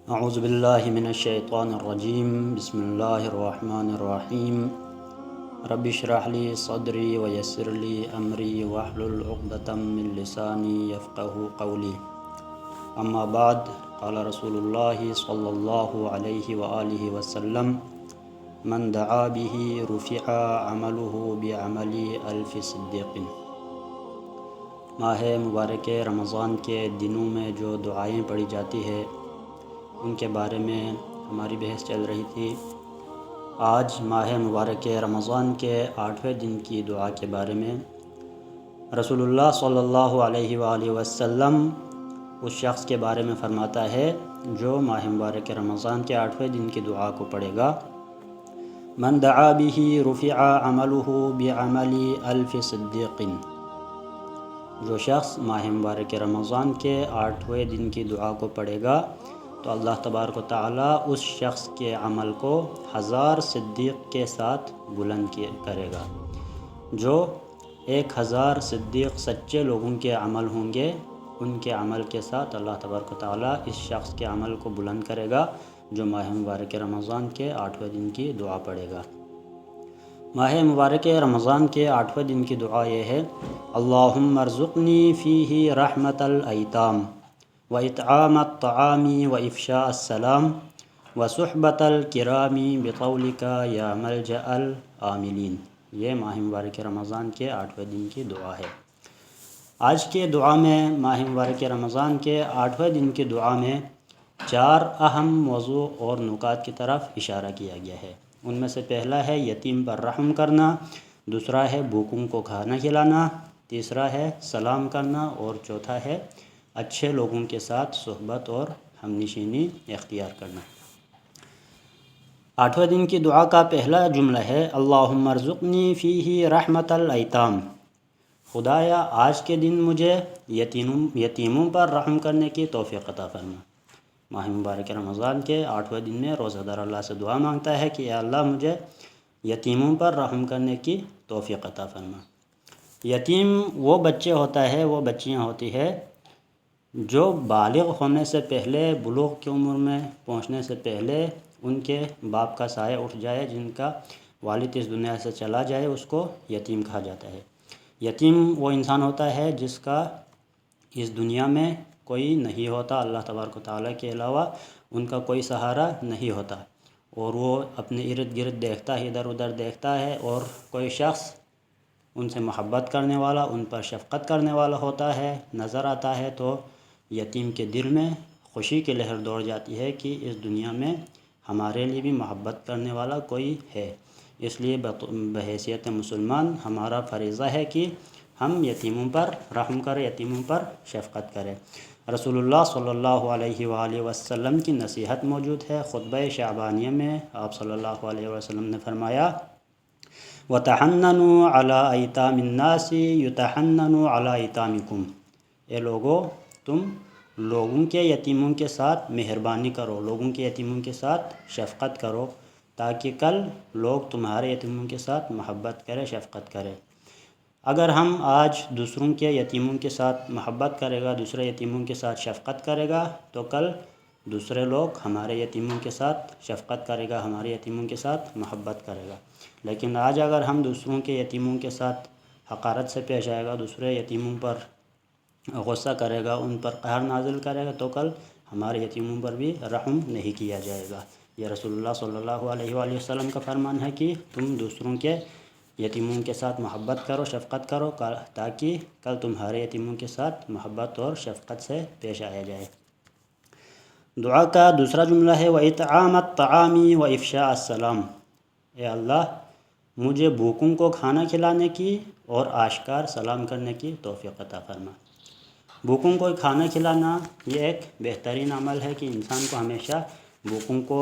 اعوذ باللہ من الشیطان الرجیم بسم اللہ الرحمن الرحیم رب اشرح لی صدری ویسر لی امری واحلل عقدۃ من لسانی یفقہوا قولی اما بعد قال رسول اللہ صلی اللہ علیہ وآلہ وسلم من دعا به رفع عمله بعمل الف صدیق۔ ماہ مبارک رمضان کے دنوں میں جو دعائیں پڑھی جاتی ہے ان کے بارے میں ہماری بحث چل رہی تھی۔ آج ماہ مبارک رمضان کے 8ویں دن کی دعا کے بارے میں رسول اللہ صلی اللہ علیہ وآلہ وسلم اس شخص کے بارے میں فرماتا ہے جو ماہ مبارک رمضان کے 8ویں دن کی دعا کو پڑھے گا۔ من دعا به رفع عمله بعمل الف صدیق۔ جو شخص ماہ مبارک رمضان کے 8ویں دن کی دعا کو پڑھے گا تو اللہ تبارک و تعالیٰ اس شخص کے عمل کو 1000 صدیق کے ساتھ بلند کرے گا۔ جو 1000 صدیق سچے لوگوں کے عمل ہوں گے ان کے عمل کے ساتھ اللہ تبارک و تعالیٰ اس شخص کے عمل کو بلند کرے گا جو ماہ مبارک رمضان کے 8ویں دن کی دعا پڑھے گا۔ ماہ مبارک رمضان کے 8ویں دن کی دعا یہ ہے: اللہم ارزقنی فیہ رحمت الایتام وإطعام الطعام وإفشاء السلام وصحبت الکرام بقولک یا ملجأ العاملین۔ یہ ماہ مبارک رمضان کے 8ویں دن کی دعا ہے۔ آج کے دعا میں ماہ مبارک رمضان کے 8ویں دن کی دعا میں 4 اہم موضوع اور نکات کی طرف اشارہ کیا گیا ہے۔ ان میں سے پہلا ہے یتیم پر رحم کرنا، دوسرا ہے بھوکوں کو کھانا کھلانا، تیسرا ہے سلام کرنا اور چوتھا ہے اچھے لوگوں کے ساتھ صحبت اور ہم نشینی اختیار کرنا۔ 8ویں دن کی دعا کا پہلا جملہ ہے اللہم ارزقنی فیہ رحمت الایتام۔ خدایا آج کے دن مجھے یتیموں پر رحم کرنے کی توفیق عطا فرما۔ ماہ مبارک رمضان کے 8ویں دن میں روزہ دار اللہ سے دعا مانگتا ہے کہ اے اللہ مجھے یتیموں پر رحم کرنے کی توفیق عطا فرما۔ یتیم وہ بچے ہوتا ہے، وہ بچیاں ہوتی ہے جو بالغ ہونے سے پہلے، بلوغ کی عمر میں پہنچنے سے پہلے ان کے باپ کا سایہ اٹھ جائے، جن کا والد اس دنیا سے چلا جائے، اس کو یتیم کہا جاتا ہے۔ یتیم وہ انسان ہوتا ہے جس کا اس دنیا میں کوئی نہیں ہوتا، اللہ تبارک و تعالیٰ کے علاوہ ان کا کوئی سہارا نہیں ہوتا، اور وہ اپنے ارد گرد دیکھتا ہے، ادھر ادھر دیکھتا ہے، اور کوئی شخص ان سے محبت کرنے والا، ان پر شفقت کرنے والا ہوتا ہے، نظر آتا ہے تو یتیم کے دل میں خوشی کی لہر دوڑ جاتی ہے کہ اس دنیا میں ہمارے لیے بھی محبت کرنے والا کوئی ہے۔ اس لیے بحیثیت مسلمان ہمارا فریضہ ہے کہ ہم یتیموں پر رحم کریں، یتیموں پر شفقت کریں۔ رسول اللہ صلی اللہ علیہ وآلہ وسلم کی نصیحت موجود ہے۔ خطبہ شعبانیہ میں آپ صلی اللہ علیہ وسلم نے فرمایا وَتَحَنَّنُوا عَلَىٰ أَيْتَامِ النَّاسِ يُتَحَنَّنُوا عَلَىٰ أَيْتَامِكُمْ۔ اے لوگو تم لوگوں کے یتیموں کے ساتھ مہربانی کرو، لوگوں کے یتیموں کے ساتھ شفقت کرو، تاکہ کل لوگ تمہارے یتیموں کے ساتھ محبت کرے، شفقت کرے۔ اگر ہم آج دوسروں کے یتیموں کے ساتھ محبت کرے گا، دوسرے یتیموں کے ساتھ شفقت کرے گا تو کل دوسرے لوگ ہمارے یتیموں کے ساتھ شفقت کرے گا، ہمارے یتیموں کے ساتھ محبت کرے گا۔ لیکن آج اگر ہم دوسروں کے یتیموں کے ساتھ حقارت سے پیش آئے گا، دوسرے یتیموں پر غصہ کرے گا، ان پر قہر نازل کرے گا تو کل ہمارے یتیموں پر بھی رحم نہیں کیا جائے گا۔ یہ رسول اللہ صلی اللہ علیہ وآلہ وسلم کا فرمان ہے کہ تم دوسروں کے یتیموں کے ساتھ محبت کرو، شفقت کرو، تاکہ کل تمہارے یتیموں کے ساتھ محبت اور شفقت سے پیش آیا جائے۔ دعا کا دوسرا جملہ ہے وَإِطْعَامَ الطَّعَامِ وَإِفْشَاءَ السَّلَامِ۔ اے اللہ مجھے بھوکوں کو کھانا کھلانے کی اور آشکار سلام کرنے کی توفیق عطا فرما۔ بھوکوں کو کھانا کھلانا یہ ایک بہترین عمل ہے کہ انسان کو ہمیشہ بھوکوں کو،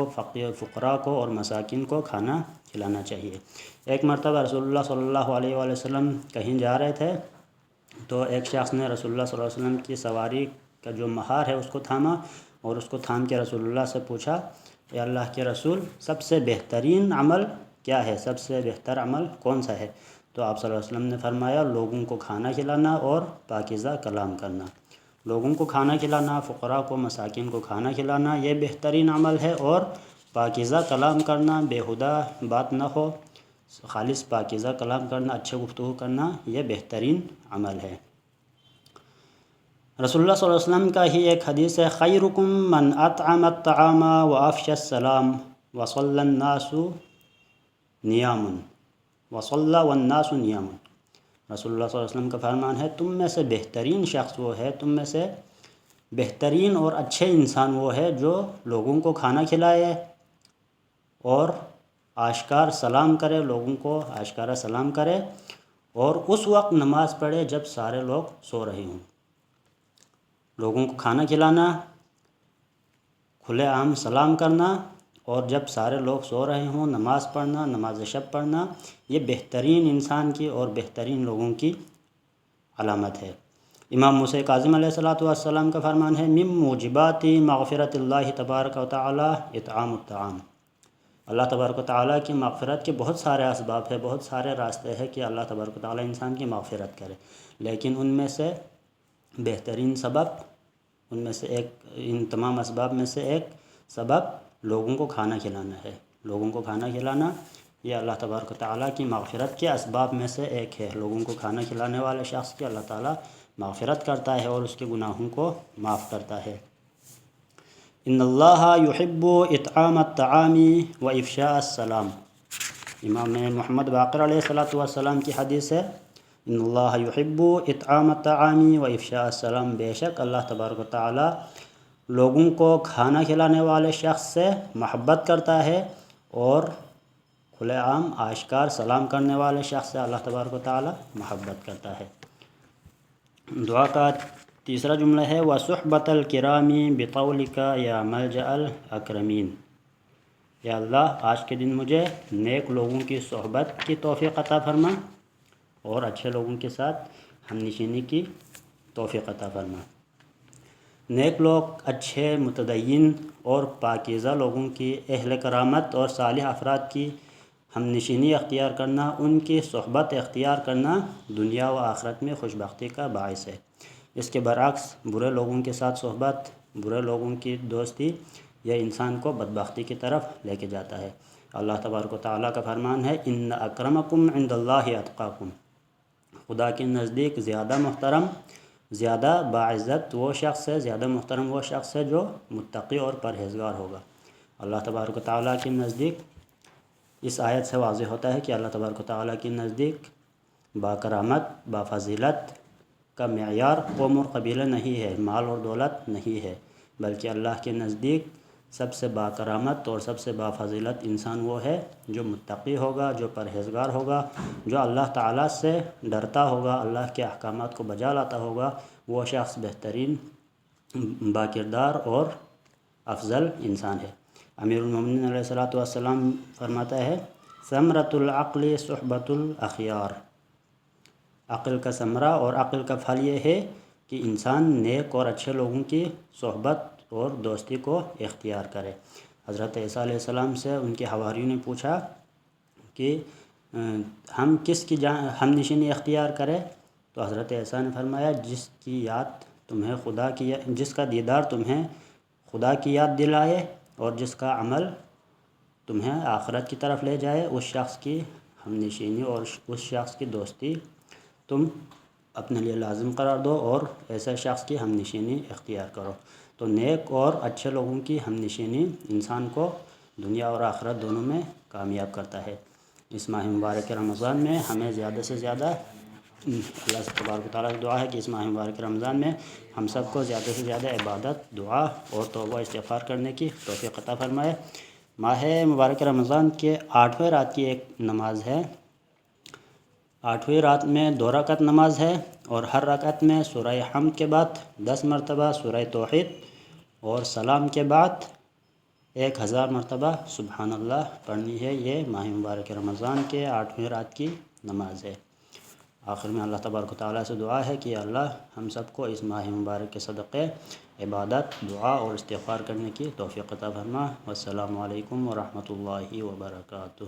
فقراء کو اور مساکین کو کھانا کھلانا چاہیے۔ ایک مرتبہ رسول اللہ صلی اللہ علیہ وآلہ وسلم کہیں جا رہے تھے تو ایک شخص نے رسول اللہ صلی اللہ علیہ وسلم کی سواری کا جو مہار ہے اس کو تھاما، اور اس کو تھام کے رسول اللہ سے پوچھا اے اللہ کے رسول سب سے بہترین عمل کیا ہے، سب سے بہتر عمل کون سا ہے؟ تو آپ صلی اللہ علیہ وسلم نے فرمایا لوگوں کو کھانا کھلانا اور پاکیزہ کلام کرنا۔ لوگوں کو کھانا کھلانا، فقراء کو، مساکین کو کھانا کھلانا یہ بہترین عمل ہے، اور پاکیزہ کلام کرنا، بیہودہ بات نہ ہو، خالص پاکیزہ کلام کرنا، اچھے گفتگو کرنا یہ بہترین عمل ہے۔ رسول اللہ صلی اللہ علیہ وسلم کا ہی ایک حدیث ہے، خیرکم من اطعم الطعام وافشى السلام وصلى الناس نیام وصلى والناس نیام۔ رسول اللہ صلی اللہ علیہ وسلم کا فرمان ہے، تم میں سے بہترین شخص وہ ہے، تم میں سے بہترین اور اچھے انسان وہ ہے جو لوگوں کو کھانا کھلائے اور آشکار سلام کرے، لوگوں کو آشکارا سلام کرے، اور اس وقت نماز پڑھے جب سارے لوگ سو رہے ہوں۔ لوگوں کو کھانا کھلانا، کھلے عام سلام کرنا، اور جب سارے لوگ سو رہے ہوں نماز پڑھنا، نماز شب پڑھنا یہ بہترین انسان کی اور بہترین لوگوں کی علامت ہے۔ امام موسیٰ کاظم علیہ السلام کا فرمان ہے، من موجبات مغفرت اللہ تبارک و تعالی اطعام الطعام۔ اللہ تبارک و تعالیٰ کی مغفرت کے بہت سارے اسباب ہیں، بہت سارے راستے ہیں کہ اللہ تبارک و تعالیٰ انسان کی مغفرت کرے، لیکن ان میں سے بہترین سبب، ان میں سے ایک، ان تمام اسباب میں سے ایک سبب لوگوں کو کھانا کھلانا ہے۔ لوگوں کو کھانا کھلانا یہ اللہ تبارک و تعالیٰ کی مغفرت کے اسباب میں سے ایک ہے۔ لوگوں کو کھانا کھلانے والے شخص کی اللہ تعالیٰ مغفرت کرتا ہے اور اس کے گناہوں کو معاف کرتا ہے۔ ان اللہ یحب اطعام الطعام و افشاء السلام۔ امام محمد باقر علیہ السلام کی حدیث ہے، ان اللہ یحب اطعام الطعام و افشاء السلام، بے شک اللہ تبارک و تعالیٰ لوگوں کو کھانا کھلانے والے شخص سے محبت کرتا ہے، اور کھلے عام آشکار سلام کرنے والے شخص سے اللہ تبارک و تعالیٰ محبت کرتا ہے۔ دعا کا تیسرا جملہ ہے، وَصُحْبَةَ الْكِرَامِ بِقَوْلِكَ يَا مَلْجَأَ الْأَكْرَمِينَ۔ یا اللہ آج کے دن مجھے نیک لوگوں کی صحبت کی توفیق عطا فرما، اور اچھے لوگوں کے ساتھ ہم نشینی کی توفیق عطا فرما۔ نیک لوگ، اچھے متدین اور پاکیزہ لوگوں کی، اہل کرامت اور صالح افراد کی ہم نشینی اختیار کرنا، ان کی صحبت اختیار کرنا دنیا و آخرت میں خوش بختی کا باعث ہے۔ اس کے برعکس برے لوگوں کے ساتھ صحبت، برے لوگوں کی دوستی یہ انسان کو بدبختی کی طرف لے کے جاتا ہے۔ اللہ تبارک و تعالیٰ کا فرمان ہے، ان اکرمکم عند اللہ اتقاکم۔ خدا کے نزدیک زیادہ محترم، زیادہ باعزت وہ شخص ہے، زیادہ محترم وہ شخص ہے جو متقی اور پرہیزگار ہوگا۔ اللہ تبارک و تعالیٰ کے نزدیک، اس آیت سے واضح ہوتا ہے کہ اللہ تبارک و تعالیٰ کے نزدیک باکرامت، بافضیلت کا معیار قوم اور قبیلہ نہیں ہے، مال اور دولت نہیں ہے، بلکہ اللہ کے نزدیک سب سے باکرامت اور سب سے بافضیلت انسان وہ ہے جو متقی ہوگا، جو پرہیزگار ہوگا، جو اللہ تعالیٰ سے ڈرتا ہوگا، اللہ کے احکامات کو بجا لاتا ہوگا، وہ شخص بہترین، باکردار اور افضل انسان ہے۔ امیر المومنین علیہ السلام فرماتا ہے، ثمرۃ العقل صحبۃ الاخیار۔ عقل کا ثمرہ اور عقل کا پھل یہ ہے کہ انسان نیک اور اچھے لوگوں کی صحبت اور دوستی کو اختیار کرے۔ حضرت عیسیٰ علیہ السلام سے ان کے حواریوں نے پوچھا کہ ہم کس کی ہم نشینی اختیار کریں؟ تو حضرت عیسیٰ نے فرمایا، جس کی یاد تمہیں جس کا دیدار تمہیں خدا کی یاد دلائے اور جس کا عمل تمہیں آخرت کی طرف لے جائے، اس شخص کی ہم نشینی اور اس شخص کی دوستی تم اپنے لیے لازم قرار دو، اور ایسے شخص کی ہم نشینی اختیار کرو۔ تو نیک اور اچھے لوگوں کی ہم نشینی انسان کو دنیا اور آخرت دونوں میں کامیاب کرتا ہے۔ اس ماہ مبارک رمضان میں ہمیں زیادہ سے زیادہ، اللہ تبارک و تعالیٰ کی دعا ہے کہ اس ماہ مبارک رمضان میں ہم سب کو زیادہ سے زیادہ عبادت، دعا اور توبہ استغفار کرنے کی توفیق عطا فرمائے۔ ماہ مبارک رمضان کے 8ویں رات کی ایک نماز ہے، 8ویں رات میں 2 رکعت نماز ہے، اور ہر رکعت میں سورہ حمد کے بعد 10 مرتبہ سورہ توحید اور سلام کے بعد 1000 مرتبہ سبحان اللہ پڑھنی ہے۔ یہ ماہ مبارک رمضان کے 8ویں رات کی نماز ہے۔ آخر میں اللہ تبارک و تعالیٰ سے دعا ہے کہ اللہ ہم سب کو اس ماہ مبارک کے صدقے عبادت، دعا اور استغفار کرنے کی توفیق عطا فرما۔ والسلام علیکم ورحمۃ اللہ وبرکاتہ۔